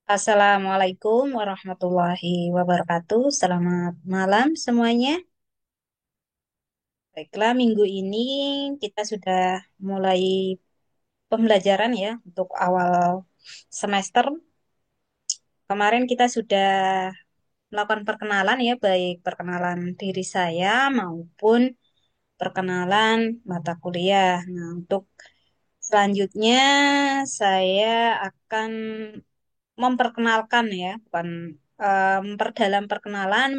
Assalamualaikum warahmatullahi wabarakatuh. Selamat malam semuanya. Baiklah, minggu ini kita sudah mulai pembelajaran ya untuk awal semester. Kemarin kita sudah melakukan perkenalan ya, baik perkenalan diri saya maupun perkenalan mata kuliah. Nah, untuk selanjutnya saya akan memperkenalkan ya, bukan memperdalam perkenalan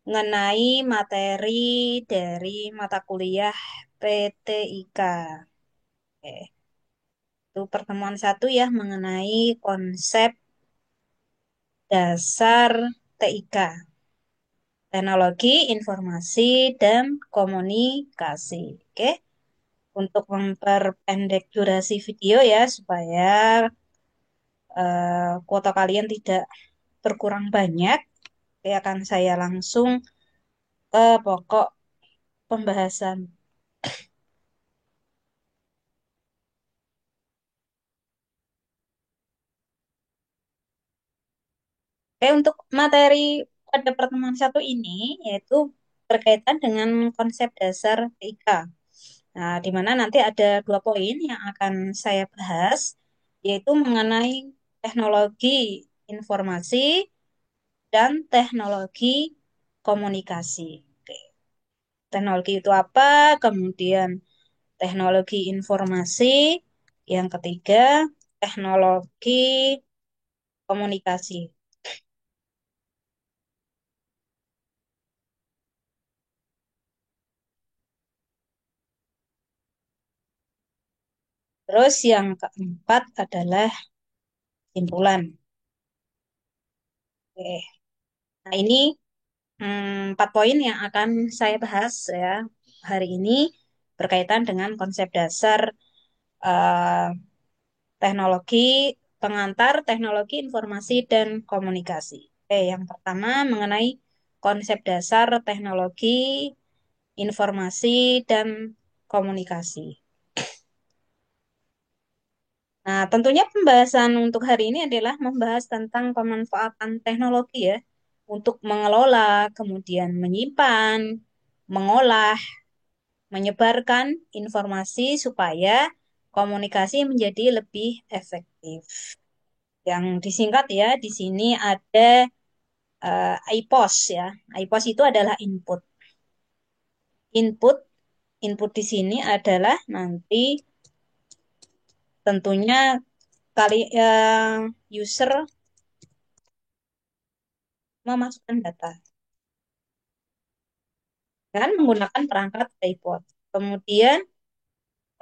mengenai materi dari mata kuliah PTIK. Oke. Itu pertemuan satu ya mengenai konsep dasar TIK, teknologi informasi dan komunikasi. Oke. Untuk memperpendek durasi video ya supaya kuota kalian tidak berkurang banyak, oke, akan saya langsung ke pokok pembahasan. Oke, untuk materi pada pertemuan satu ini yaitu berkaitan dengan konsep dasar TIK. Nah, di mana nanti ada dua poin yang akan saya bahas, yaitu mengenai teknologi informasi dan teknologi komunikasi. Oke. Teknologi itu apa? Kemudian teknologi informasi. Yang ketiga, teknologi komunikasi. Terus yang keempat adalah simpulan. Oke. Nah, ini empat poin yang akan saya bahas ya hari ini berkaitan dengan konsep dasar eh, teknologi pengantar teknologi informasi dan komunikasi. Oke, yang pertama mengenai konsep dasar teknologi informasi dan komunikasi. Nah, tentunya pembahasan untuk hari ini adalah membahas tentang pemanfaatan teknologi ya untuk mengelola, kemudian menyimpan, mengolah, menyebarkan informasi supaya komunikasi menjadi lebih efektif. Yang disingkat ya, di sini ada IPOS ya. IPOS itu adalah input. Input, input di sini adalah nanti tentunya kali user memasukkan data kan menggunakan perangkat iPod. Kemudian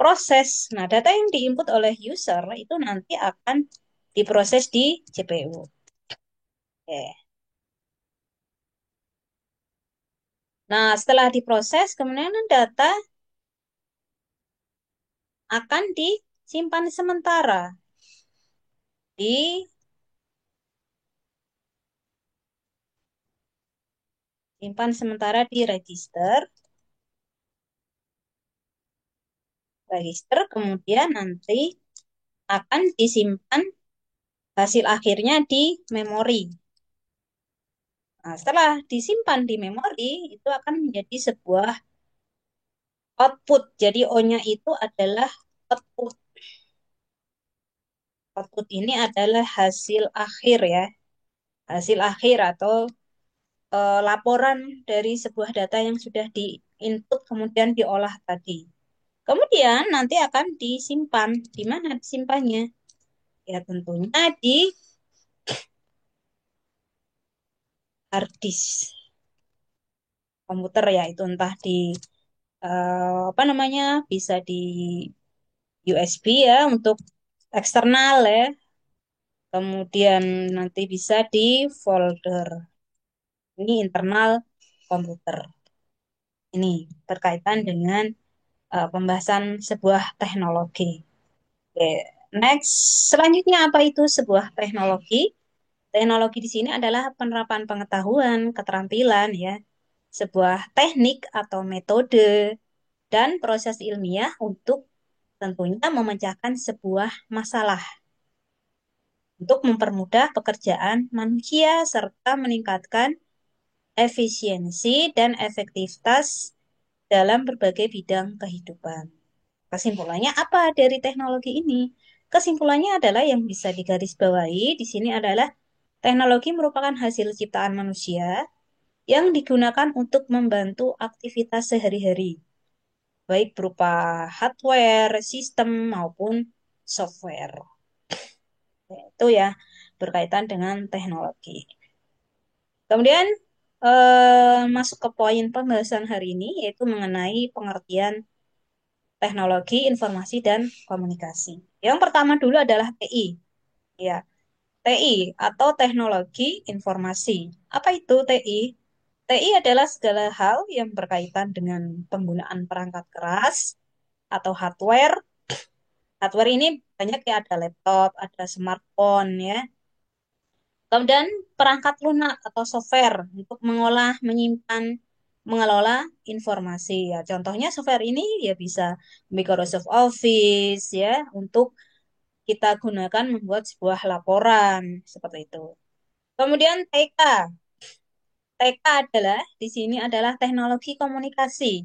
proses. Nah, data yang diinput oleh user itu nanti akan diproses di CPU. Oke. Nah, setelah diproses, kemudian data akan disimpan sementara disimpan sementara di register, kemudian nanti akan disimpan hasil akhirnya di memori. Nah, setelah disimpan di memori, itu akan menjadi sebuah output. Jadi O-nya itu adalah output. Output ini adalah hasil akhir ya. Hasil akhir atau laporan dari sebuah data yang sudah di-input kemudian diolah tadi. Kemudian nanti akan disimpan. Di mana disimpannya? Ya tentunya di hard disk komputer ya. Itu entah di apa namanya? Bisa di USB ya untuk eksternal ya. Kemudian nanti bisa di folder. Ini internal komputer. Ini berkaitan dengan pembahasan sebuah teknologi. Oke, next. Selanjutnya apa itu sebuah teknologi? Teknologi di sini adalah penerapan pengetahuan, keterampilan ya, sebuah teknik atau metode dan proses ilmiah untuk tentunya memecahkan sebuah masalah. untuk mempermudah pekerjaan manusia serta meningkatkan efisiensi dan efektivitas dalam berbagai bidang kehidupan. Kesimpulannya apa dari teknologi ini? Kesimpulannya adalah yang bisa digarisbawahi di sini adalah teknologi merupakan hasil ciptaan manusia yang digunakan untuk membantu aktivitas sehari-hari, baik berupa hardware, sistem, maupun software. Itu ya, berkaitan dengan teknologi. Kemudian masuk ke poin pembahasan hari ini, yaitu mengenai pengertian teknologi, informasi, dan komunikasi. Yang pertama dulu adalah TI. Ya, TI atau teknologi informasi. Apa itu TI? TI adalah segala hal yang berkaitan dengan penggunaan perangkat keras atau hardware. Hardware ini banyak ya, ada laptop, ada smartphone ya. Kemudian perangkat lunak atau software untuk mengolah, menyimpan, mengelola informasi ya. Contohnya software ini ya bisa Microsoft Office ya untuk kita gunakan membuat sebuah laporan seperti itu. Kemudian TK. TK adalah di sini adalah teknologi komunikasi.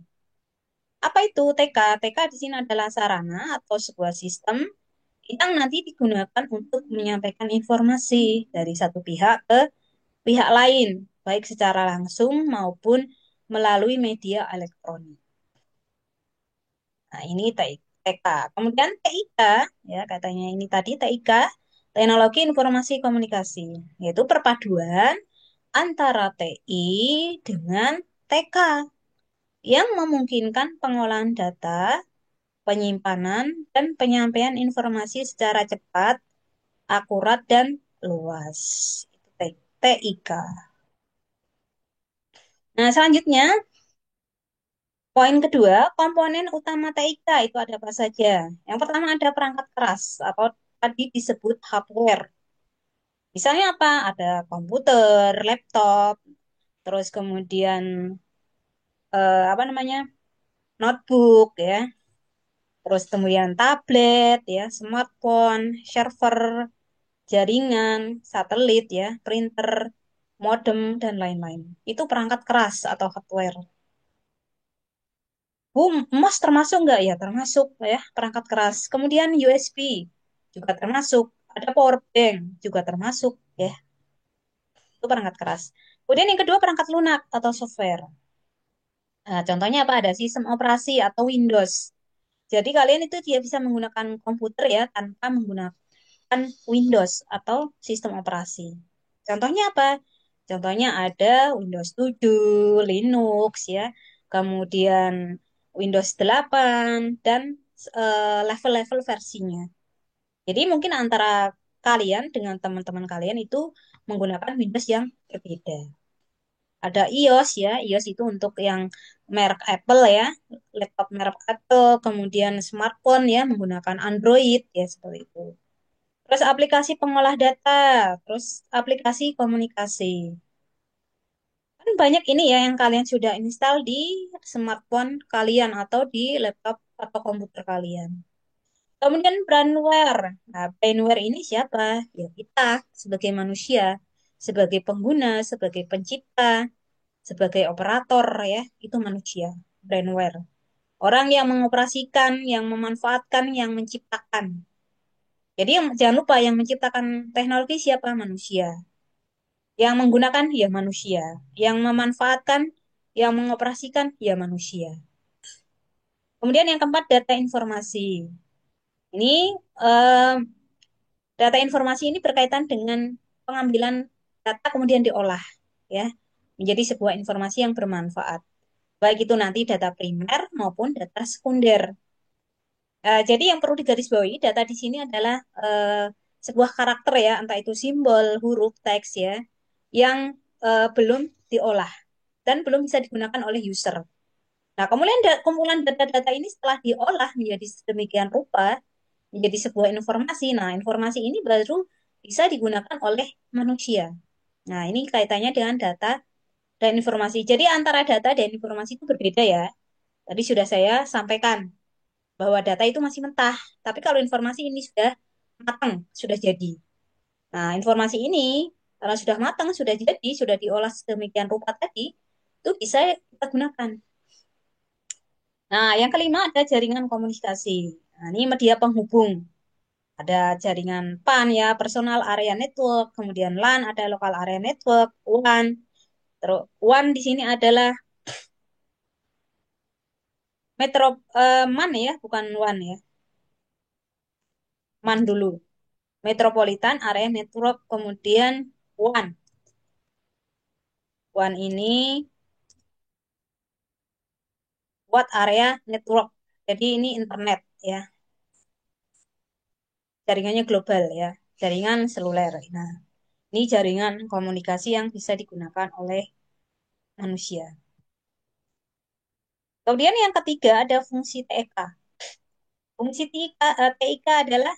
Apa itu TK? TK di sini adalah sarana atau sebuah sistem yang nanti digunakan untuk menyampaikan informasi dari satu pihak ke pihak lain, baik secara langsung maupun melalui media elektronik. Nah, ini TK. Kemudian TIK, ya katanya ini tadi TIK, Teknologi Informasi Komunikasi, yaitu perpaduan antara TI dengan TK yang memungkinkan pengolahan data, penyimpanan, dan penyampaian informasi secara cepat, akurat, dan luas. Itu TIK. Nah, selanjutnya, poin kedua, komponen utama TIK itu ada apa saja? Yang pertama ada perangkat keras atau tadi disebut hardware. Misalnya apa? Ada komputer, laptop, terus kemudian apa namanya? Notebook ya. Terus kemudian tablet ya, smartphone, server, jaringan, satelit ya, printer, modem dan lain-lain. Itu perangkat keras atau hardware. Emas termasuk nggak ya? Termasuk ya perangkat keras. Kemudian USB juga termasuk. Ada power bank juga termasuk ya. Itu perangkat keras. Kemudian yang kedua perangkat lunak atau software. Nah, contohnya apa? Ada sistem operasi atau Windows. Jadi kalian itu dia bisa menggunakan komputer ya tanpa menggunakan Windows atau sistem operasi. Contohnya apa? Contohnya ada Windows 7, Linux ya, kemudian Windows 8 dan level-level versinya. Jadi mungkin antara kalian dengan teman-teman kalian itu menggunakan Windows yang berbeda. Ada iOS ya, iOS itu untuk yang merek Apple ya, laptop merek Apple, kemudian smartphone ya menggunakan Android ya seperti itu. Terus aplikasi pengolah data, terus aplikasi komunikasi. Kan banyak ini ya yang kalian sudah install di smartphone kalian atau di laptop atau komputer kalian. Kemudian brandware. Nah, brandware ini siapa? Ya kita sebagai manusia, sebagai pengguna, sebagai pencipta, sebagai operator ya, itu manusia. Brandware. Orang yang mengoperasikan, yang memanfaatkan, yang menciptakan. Jadi jangan lupa yang menciptakan teknologi siapa? Manusia. Yang menggunakan ya manusia, yang memanfaatkan, yang mengoperasikan ya manusia. Kemudian yang keempat data informasi. Ini eh, data informasi ini berkaitan dengan pengambilan data kemudian diolah ya menjadi sebuah informasi yang bermanfaat. Baik itu nanti data primer maupun data sekunder. Jadi yang perlu digarisbawahi data di sini adalah sebuah karakter ya, entah itu simbol, huruf, teks ya, yang belum diolah dan belum bisa digunakan oleh user. Nah, kemudian kumpulan data-data ini setelah diolah menjadi sedemikian rupa, menjadi sebuah informasi. Nah, informasi ini baru bisa digunakan oleh manusia. Nah, ini kaitannya dengan data dan informasi. Jadi antara data dan informasi itu berbeda ya. Tadi sudah saya sampaikan bahwa data itu masih mentah, tapi kalau informasi ini sudah matang, sudah jadi. Nah, informasi ini karena sudah matang, sudah jadi, sudah diolah sedemikian rupa tadi, itu bisa kita gunakan. Nah, yang kelima ada jaringan komunikasi. Nah, ini media penghubung. Ada jaringan PAN ya, Personal Area Network, kemudian LAN ada Local Area Network, WAN. Terus WAN di sini adalah MAN ya, bukan WAN ya. MAN dulu. Metropolitan Area Network, kemudian WAN. WAN ini buat area network. Jadi ini internet ya, jaringannya global ya, jaringan seluler. Nah, ini jaringan komunikasi yang bisa digunakan oleh manusia. Kemudian yang ketiga ada fungsi TIK. Fungsi TIK adalah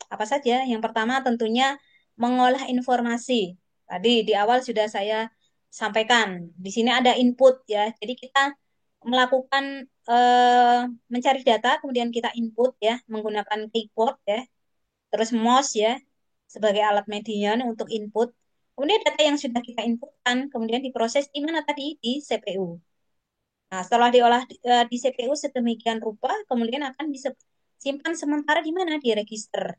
apa saja? Yang pertama tentunya mengolah informasi. Tadi di awal sudah saya sampaikan. Di sini ada input ya. Jadi kita melakukan mencari data, kemudian kita input ya menggunakan keyboard ya, terus mouse ya sebagai alat median untuk input. Kemudian data yang sudah kita inputkan kemudian diproses di mana tadi di CPU. Nah, setelah diolah di CPU sedemikian rupa, kemudian akan disimpan sementara di mana? Di register.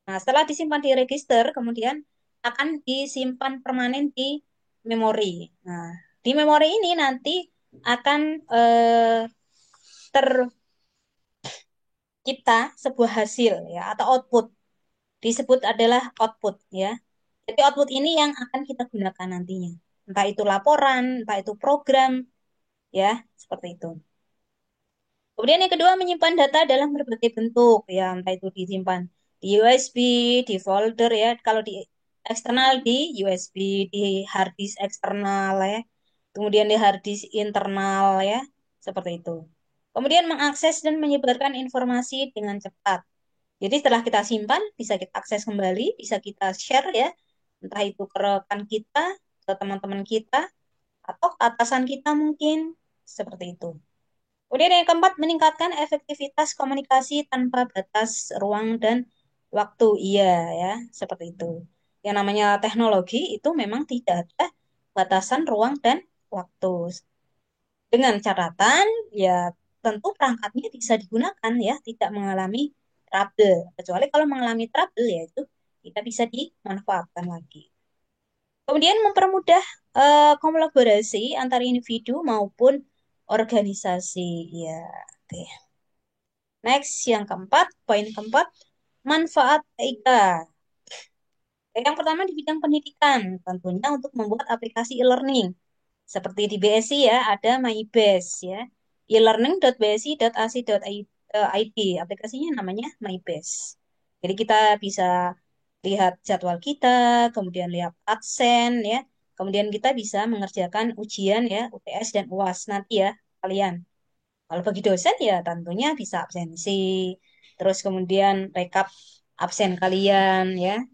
Nah, setelah disimpan di register, kemudian akan disimpan permanen di memori. Nah, di memori ini nanti akan tercipta sebuah hasil ya atau output. Disebut adalah output ya. Jadi output ini yang akan kita gunakan nantinya. Entah itu laporan, entah itu program ya, seperti itu. Kemudian yang kedua menyimpan data dalam berbagai bentuk ya, entah itu disimpan di USB, di folder ya. Kalau di eksternal di USB, di hard disk eksternal ya. Kemudian di hard disk internal ya, seperti itu. Kemudian mengakses dan menyebarkan informasi dengan cepat. Jadi setelah kita simpan, bisa kita akses kembali, bisa kita share ya, entah itu ke rekan kita, ke teman-teman kita, atau ke atasan kita mungkin, seperti itu. Kemudian yang keempat, meningkatkan efektivitas komunikasi tanpa batas ruang dan waktu. Iya ya, seperti itu. Yang namanya teknologi itu memang tidak ada batasan ruang dan waktu. Dengan catatan, ya tentu perangkatnya bisa digunakan ya, tidak mengalami trouble. Kecuali kalau mengalami trouble, ya itu kita bisa dimanfaatkan lagi. Kemudian mempermudah kolaborasi antara individu maupun organisasi. Ya, oke. Next, yang keempat, poin keempat, manfaat TIK. Yang pertama di bidang pendidikan, tentunya untuk membuat aplikasi e-learning. Seperti di BSI ya, ada MyBase ya. e-learning.bsi.ac.id. Aplikasinya namanya MyBase. Jadi kita bisa lihat jadwal kita, kemudian lihat absen ya. Kemudian kita bisa mengerjakan ujian ya, UTS dan UAS nanti ya kalian. Kalau bagi dosen ya tentunya bisa absensi. Terus kemudian rekap absen kalian ya,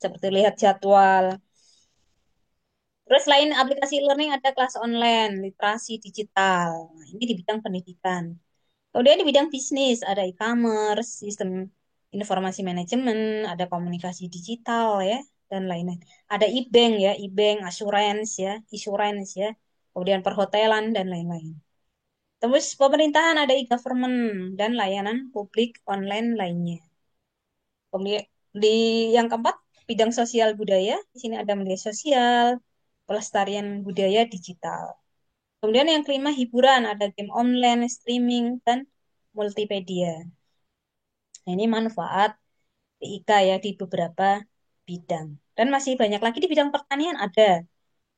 seperti lihat jadwal. Terus selain aplikasi e-learning ada kelas online, literasi digital. Nah, ini di bidang pendidikan. Kemudian di bidang bisnis ada e-commerce, sistem informasi manajemen, ada komunikasi digital ya, dan lain-lain. Ada e-bank ya, e-bank, insurance ya, kemudian perhotelan dan lain-lain. Terus pemerintahan ada e-government dan layanan publik online lainnya. Kemudian di yang keempat, bidang sosial budaya. Di sini ada media sosial, pelestarian budaya digital. Kemudian yang kelima, hiburan. Ada game online, streaming, dan multimedia. Nah, ini manfaat TIK ya di beberapa bidang. Dan masih banyak lagi di bidang pertanian ada.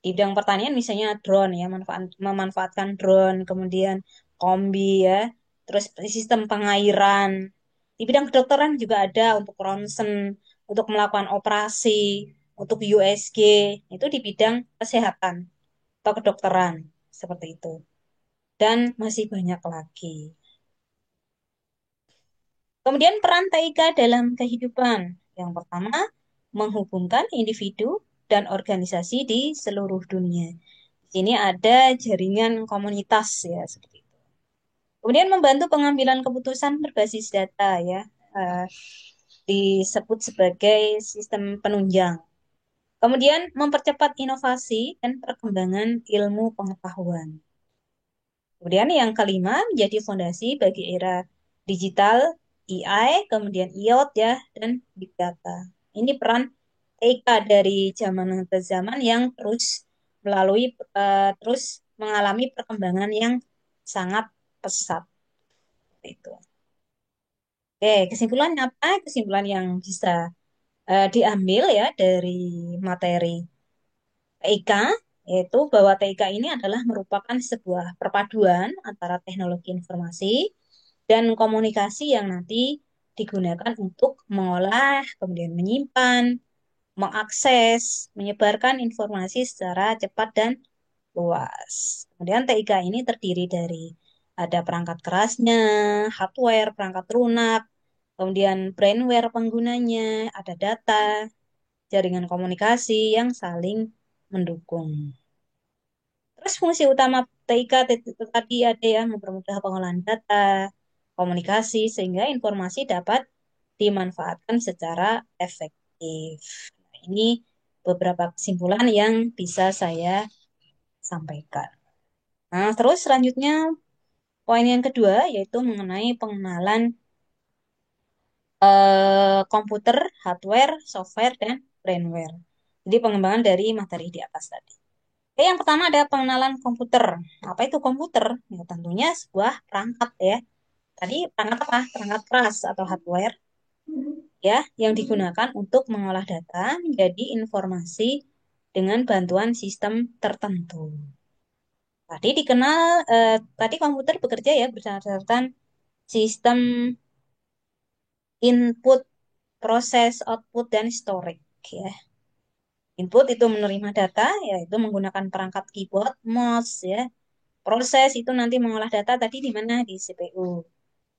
Di bidang pertanian misalnya drone ya, memanfaatkan drone, kemudian kombi ya, terus sistem pengairan. Di bidang kedokteran juga ada untuk ronsen, untuk melakukan operasi, untuk USG, itu di bidang kesehatan atau kedokteran, seperti itu. Dan masih banyak lagi. Kemudian peran TIK dalam kehidupan. Yang pertama, menghubungkan individu dan organisasi di seluruh dunia. Di sini ada jaringan komunitas ya seperti itu. Kemudian membantu pengambilan keputusan berbasis data ya. Eh, disebut sebagai sistem penunjang. Kemudian mempercepat inovasi dan perkembangan ilmu pengetahuan. Kemudian yang kelima menjadi fondasi bagi era digital, AI, kemudian IoT ya, dan Big Data. Ini peran TIK dari zaman ke zaman yang melalui terus mengalami perkembangan yang sangat pesat itu. Oke, kesimpulannya apa? Kesimpulan yang bisa diambil ya dari materi TIK yaitu bahwa TIK ini adalah merupakan sebuah perpaduan antara teknologi informasi dan komunikasi yang nanti digunakan untuk mengolah, kemudian menyimpan, mengakses, menyebarkan informasi secara cepat dan luas. Kemudian TIK ini terdiri dari ada perangkat kerasnya, hardware, perangkat lunak, kemudian brainware penggunanya, ada data, jaringan komunikasi yang saling mendukung. Terus fungsi utama TIK tadi ada ya mempermudah pengolahan data, komunikasi sehingga informasi dapat dimanfaatkan secara efektif. Nah, ini beberapa kesimpulan yang bisa saya sampaikan. Nah, terus selanjutnya poin yang kedua yaitu mengenai pengenalan komputer, hardware, software, dan brainware. Jadi pengembangan dari materi di atas tadi. Oke, yang pertama ada pengenalan komputer. Apa itu komputer? Ya, tentunya sebuah perangkat ya. Tadi perangkat apa? Perangkat keras atau hardware ya yang digunakan untuk mengolah data menjadi informasi dengan bantuan sistem tertentu. Tadi komputer bekerja ya berdasarkan sistem input, proses, output, dan storage ya. Input itu menerima data, yaitu menggunakan perangkat keyboard, mouse ya. Proses itu nanti mengolah data tadi di mana? Di CPU.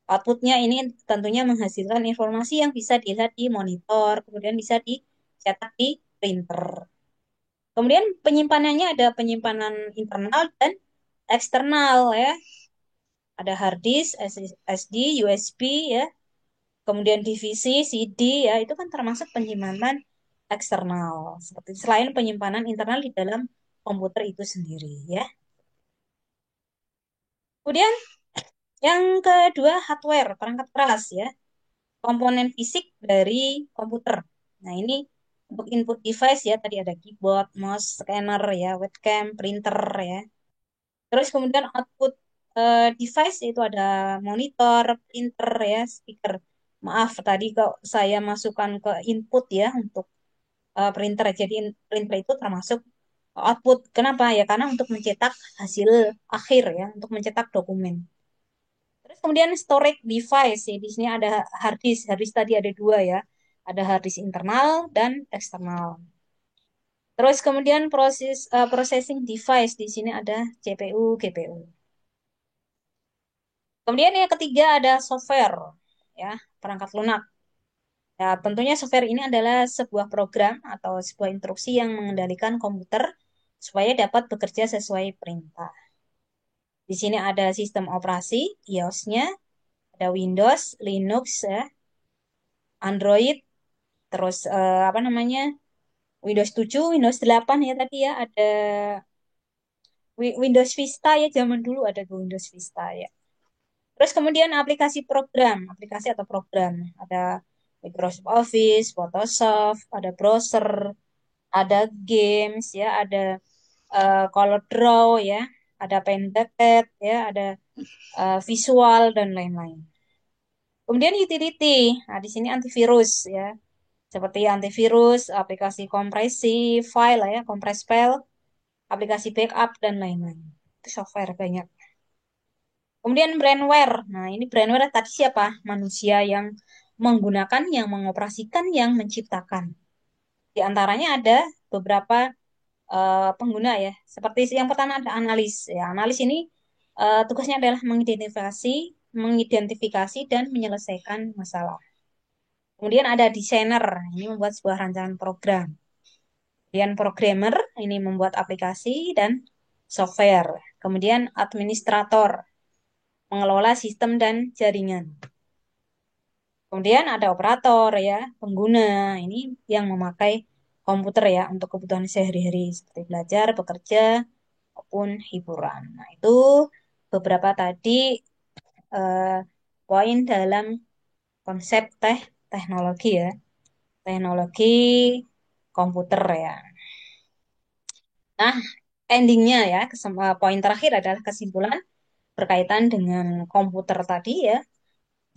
Outputnya ini tentunya menghasilkan informasi yang bisa dilihat di monitor, kemudian bisa dicetak di printer. Kemudian penyimpanannya ada penyimpanan internal dan eksternal ya. Ada hard disk, SSD, USB ya. Kemudian divisi, CD ya, itu kan termasuk penyimpanan eksternal. Seperti selain penyimpanan internal di dalam komputer itu sendiri ya. Kemudian yang kedua hardware, perangkat keras ya. Komponen fisik dari komputer. Nah, ini untuk input device ya, tadi ada keyboard, mouse, scanner ya, webcam, printer ya. Terus kemudian output device itu ada monitor, printer ya, speaker. Maaf, tadi kok saya masukkan ke input ya untuk printer. Jadi printer itu termasuk output. Kenapa? Ya karena untuk mencetak hasil akhir ya, untuk mencetak dokumen. Terus kemudian storage device ya, di sini ada hard disk. Hard disk tadi ada dua ya. Ada hard disk internal dan eksternal. Terus kemudian processing device di sini ada CPU, GPU. Kemudian yang ketiga ada software, ya, perangkat lunak. Ya, tentunya software ini adalah sebuah program atau sebuah instruksi yang mengendalikan komputer supaya dapat bekerja sesuai perintah. Di sini ada sistem operasi, BIOS-nya, ada Windows, Linux, ya, Android, terus apa namanya, Windows 7, Windows 8 ya tadi ya, ada Windows Vista ya, zaman dulu ada Windows Vista ya. Terus kemudian aplikasi atau program. Ada Microsoft Office, Photoshop, ada browser, ada games ya, ada Color Draw ya, ada Painted ya, ada visual dan lain-lain. Kemudian utility. Nah, di sini antivirus ya. Seperti antivirus, aplikasi kompresi file ya, compress file, aplikasi backup dan lain-lain. Itu software banyak. Kemudian brandware. Nah, ini brandware tadi siapa? Manusia yang menggunakan, yang mengoperasikan, yang menciptakan. Di antaranya ada beberapa pengguna ya. Seperti yang pertama ada analis. Ya, analis ini tugasnya adalah mengidentifikasi dan menyelesaikan masalah. Kemudian ada desainer. Ini membuat sebuah rancangan program. Kemudian programmer, ini membuat aplikasi dan software. Kemudian administrator, mengelola sistem dan jaringan. Kemudian ada operator ya, pengguna. Ini yang memakai komputer ya untuk kebutuhan sehari-hari seperti belajar, bekerja, maupun hiburan. Nah, itu beberapa tadi eh, poin dalam konsep teknologi ya. Teknologi komputer ya. Nah, endingnya ya, poin terakhir adalah kesimpulan berkaitan dengan komputer tadi ya.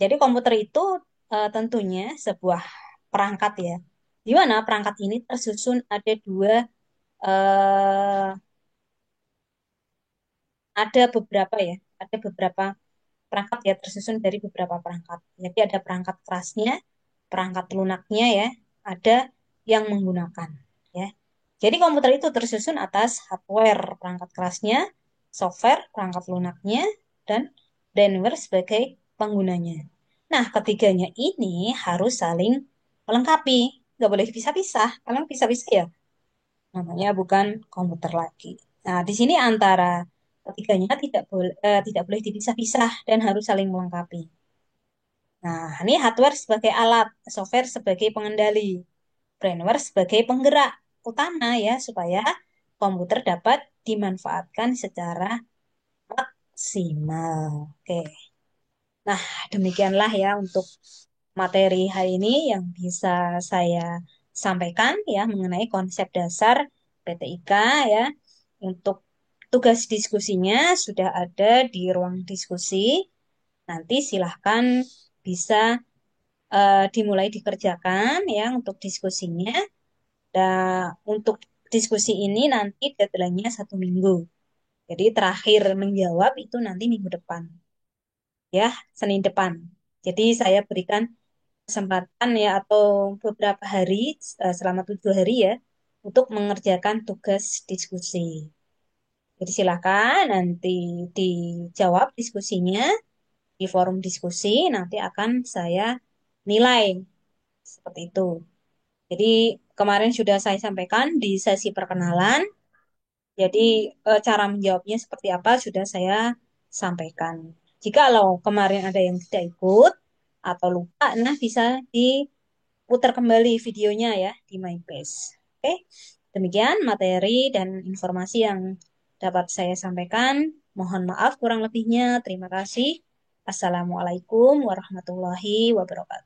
Jadi komputer itu tentunya sebuah perangkat ya. Di mana perangkat ini tersusun ada eh, ada beberapa ya, ada beberapa perangkat ya tersusun dari beberapa perangkat. Jadi ada perangkat kerasnya, perangkat lunaknya ya, ada yang menggunakan ya. Jadi komputer itu tersusun atas hardware perangkat kerasnya, software perangkat lunaknya, dan firmware sebagai penggunanya. Nah, ketiganya ini harus saling melengkapi. Nggak boleh pisah-pisah. Kalau pisah-pisah ya namanya bukan komputer lagi. Nah, di sini antara ketiganya tidak boleh dipisah-pisah dan harus saling melengkapi. Nah, ini hardware sebagai alat, software sebagai pengendali, firmware sebagai penggerak utama ya supaya komputer dapat dimanfaatkan secara maksimal. Oke. Nah, demikianlah ya untuk materi hari ini yang bisa saya sampaikan ya mengenai konsep dasar PTIK ya. Untuk tugas diskusinya sudah ada di ruang diskusi. Nanti silahkan bisa dimulai dikerjakan ya untuk diskusinya. Dan untuk diskusi ini nanti deadline-nya 1 minggu. Jadi terakhir menjawab itu nanti minggu depan ya, Senin depan. Jadi saya berikan kesempatan ya atau beberapa hari selama 7 hari ya untuk mengerjakan tugas diskusi. Jadi silakan nanti dijawab diskusinya di forum diskusi nanti akan saya nilai seperti itu. Jadi kemarin sudah saya sampaikan di sesi perkenalan. Jadi cara menjawabnya seperti apa sudah saya sampaikan. Jikalau kemarin ada yang tidak ikut atau lupa, nah bisa diputar kembali videonya ya di MyPace. Oke, demikian materi dan informasi yang dapat saya sampaikan. Mohon maaf kurang lebihnya. Terima kasih. Assalamualaikum warahmatullahi wabarakatuh.